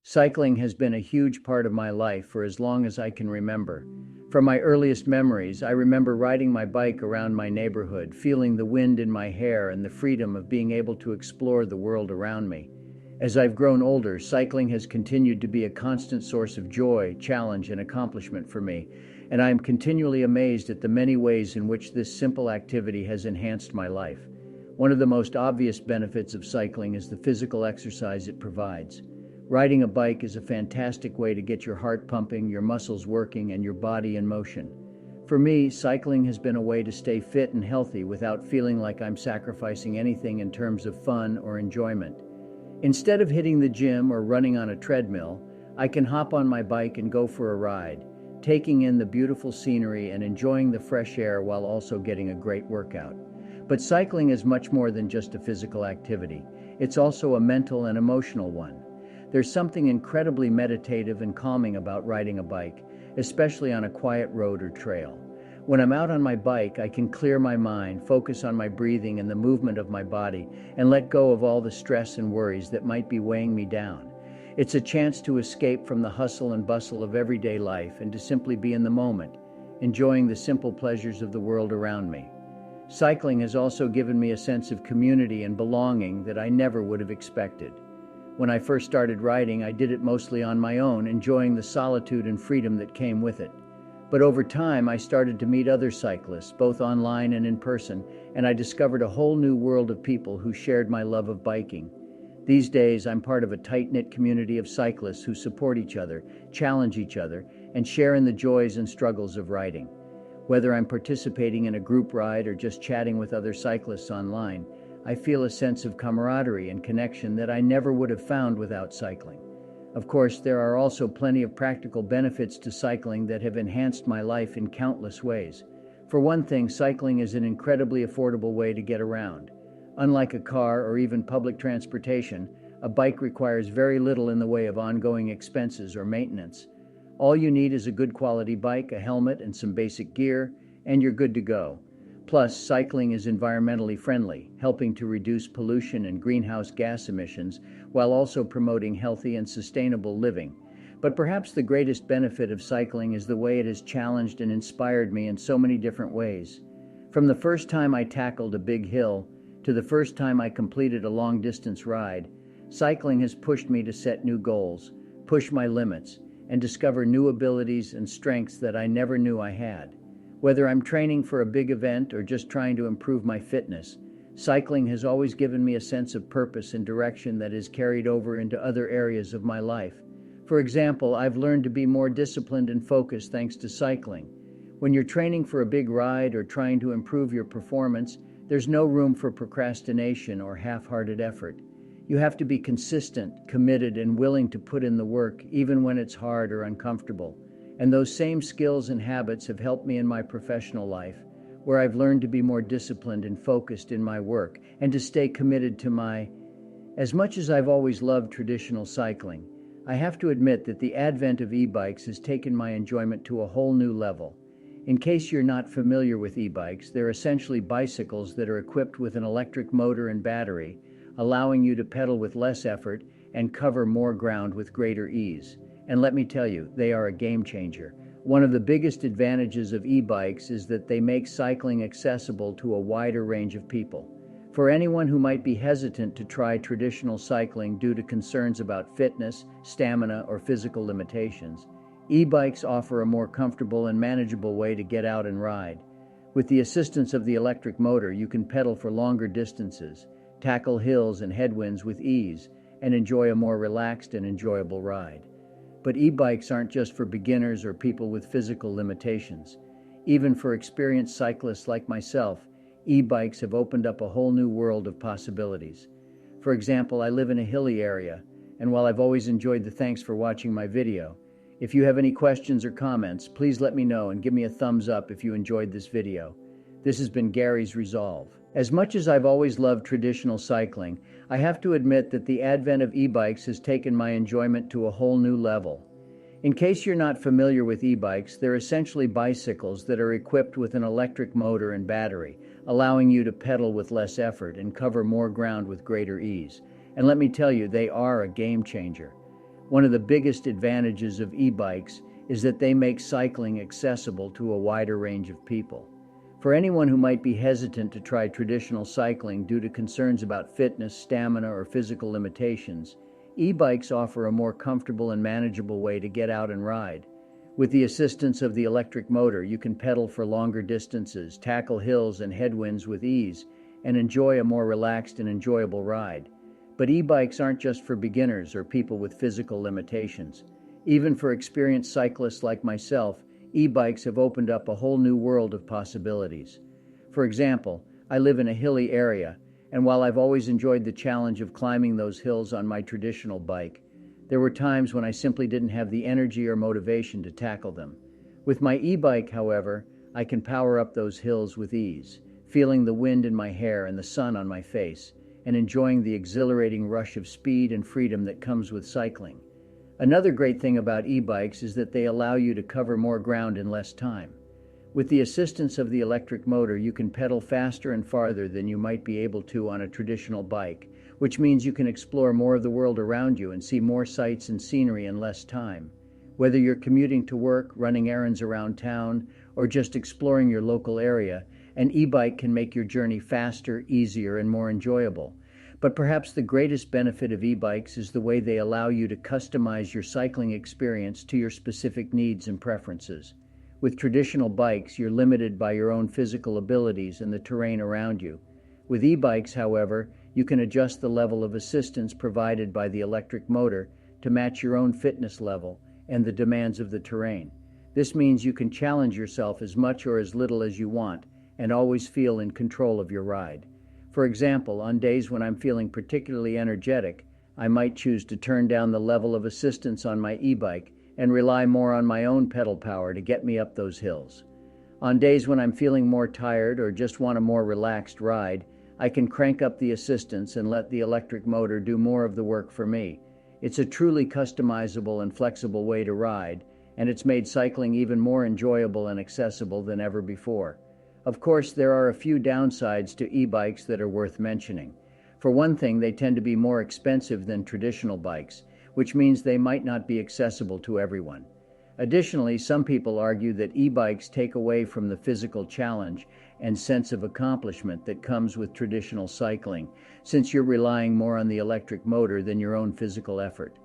Cycling has been a huge part of my life for as long as I can remember. From my earliest memories, I remember riding my bike around my neighborhood, feeling the wind in my hair and the freedom of being able to explore the world around me. As I've grown older, cycling has continued to be a constant source of joy, challenge, and accomplishment for me, and I am continually amazed at the many ways in which this simple activity has enhanced my life. One of the most obvious benefits of cycling is the physical exercise it provides. Riding a bike is a fantastic way to get your heart pumping, your muscles working, and your body in motion. For me, cycling has been a way to stay fit and healthy without feeling like I'm sacrificing anything in terms of fun or enjoyment. Instead of hitting the gym or running on a treadmill, I can hop on my bike and go for a ride, taking in the beautiful scenery and enjoying the fresh air while also getting a great workout. But cycling is much more than just a physical activity. It's also a mental and emotional one. There's something incredibly meditative and calming about riding a bike, especially on a quiet road or trail. When I'm out on my bike, I can clear my mind, focus on my breathing and the movement of my body, and let go of all the stress and worries that might be weighing me down. It's a chance to escape from the hustle and bustle of everyday life and to simply be in the moment, enjoying the simple pleasures of the world around me. Cycling has also given me a sense of community and belonging that I never would have expected. When I first started riding, I did it mostly on my own, enjoying the solitude and freedom that came with it. But over time, I started to meet other cyclists, both online and in person, and I discovered a whole new world of people who shared my love of biking. These days, I'm part of a tight-knit community of cyclists who support each other, challenge each other, and share in the joys and struggles of riding. Whether I'm participating in a group ride or just chatting with other cyclists online, I feel a sense of camaraderie and connection that I never would have found without cycling. Of course, there are also plenty of practical benefits to cycling that have enhanced my life in countless ways. For one thing, cycling is an incredibly affordable way to get around. Unlike a car or even public transportation, a bike requires very little in the way of ongoing expenses or maintenance. All you need is a good quality bike, a helmet, and some basic gear, and you're good to go. Plus, cycling is environmentally friendly, helping to reduce pollution and greenhouse gas emissions while also promoting healthy and sustainable living. But perhaps the greatest benefit of cycling is the way it has challenged and inspired me in so many different ways. From the first time I tackled a big hill to the first time I completed a long-distance ride, cycling has pushed me to set new goals, push my limits, and discover new abilities and strengths that I never knew I had. Whether I'm training for a big event or just trying to improve my fitness, cycling has always given me a sense of purpose and direction that is carried over into other areas of my life. For example, I've learned to be more disciplined and focused thanks to cycling. When you're training for a big ride or trying to improve your performance, there's no room for procrastination or half-hearted effort. You have to be consistent, committed, and willing to put in the work, even when it's hard or uncomfortable. And those same skills and habits have helped me in my professional life, where I've learned to be more disciplined and focused in my work and to stay committed to my... As much as I've always loved traditional cycling, I have to admit that the advent of e-bikes has taken my enjoyment to a whole new level. In case you're not familiar with e-bikes, they're essentially bicycles that are equipped with an electric motor and battery, allowing you to pedal with less effort and cover more ground with greater ease. And let me tell you, they are a game changer. One of the biggest advantages of e-bikes is that they make cycling accessible to a wider range of people. For anyone who might be hesitant to try traditional cycling due to concerns about fitness, stamina, or physical limitations, e-bikes offer a more comfortable and manageable way to get out and ride. With the assistance of the electric motor, you can pedal for longer distances, tackle hills and headwinds with ease, and enjoy a more relaxed and enjoyable ride. But e-bikes aren't just for beginners or people with physical limitations. Even for experienced cyclists like myself, e-bikes have opened up a whole new world of possibilities. For example, I live in a hilly area, and while I've always enjoyed the thanks for watching my video, if you have any questions or comments, please let me know and give me a thumbs up if you enjoyed this video. This has been Gary's Resolve. As much as I've always loved traditional cycling, I have to admit that the advent of e-bikes has taken my enjoyment to a whole new level. In case you're not familiar with e-bikes, they're essentially bicycles that are equipped with an electric motor and battery, allowing you to pedal with less effort and cover more ground with greater ease. And let me tell you, they are a game changer. One of the biggest advantages of e-bikes is that they make cycling accessible to a wider range of people. For anyone who might be hesitant to try traditional cycling due to concerns about fitness, stamina, or physical limitations, e-bikes offer a more comfortable and manageable way to get out and ride. With the assistance of the electric motor, you can pedal for longer distances, tackle hills and headwinds with ease, and enjoy a more relaxed and enjoyable ride. But e-bikes aren't just for beginners or people with physical limitations. Even for experienced cyclists like myself, e-bikes have opened up a whole new world of possibilities. For example, I live in a hilly area, and while I've always enjoyed the challenge of climbing those hills on my traditional bike, there were times when I simply didn't have the energy or motivation to tackle them. With my e-bike, however, I can power up those hills with ease, feeling the wind in my hair and the sun on my face, and enjoying the exhilarating rush of speed and freedom that comes with cycling. Another great thing about e-bikes is that they allow you to cover more ground in less time. With the assistance of the electric motor, you can pedal faster and farther than you might be able to on a traditional bike, which means you can explore more of the world around you and see more sights and scenery in less time. Whether you're commuting to work, running errands around town, or just exploring your local area, an e-bike can make your journey faster, easier, and more enjoyable. But perhaps the greatest benefit of e-bikes is the way they allow you to customize your cycling experience to your specific needs and preferences. With traditional bikes, you're limited by your own physical abilities and the terrain around you. With e-bikes, however, you can adjust the level of assistance provided by the electric motor to match your own fitness level and the demands of the terrain. This means you can challenge yourself as much or as little as you want and always feel in control of your ride. For example, on days when I'm feeling particularly energetic, I might choose to turn down the level of assistance on my e-bike and rely more on my own pedal power to get me up those hills. On days when I'm feeling more tired or just want a more relaxed ride, I can crank up the assistance and let the electric motor do more of the work for me. It's a truly customizable and flexible way to ride, and it's made cycling even more enjoyable and accessible than ever before. Of course, there are a few downsides to e-bikes that are worth mentioning. For one thing, they tend to be more expensive than traditional bikes, which means they might not be accessible to everyone. Additionally, some people argue that e-bikes take away from the physical challenge and sense of accomplishment that comes with traditional cycling, since you're relying more on the electric motor than your own physical effort.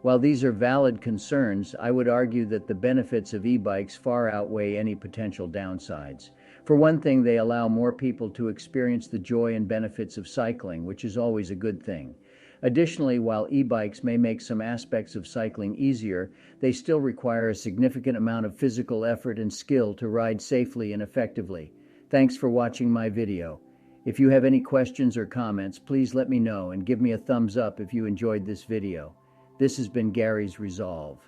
While these are valid concerns, I would argue that the benefits of e-bikes far outweigh any potential downsides. For one thing, they allow more people to experience the joy and benefits of cycling, which is always a good thing. Additionally, while e-bikes may make some aspects of cycling easier, they still require a significant amount of physical effort and skill to ride safely and effectively. Thanks for watching my video. If you have any questions or comments, please let me know and give me a thumbs up if you enjoyed this video. This has been Gary's Resolve.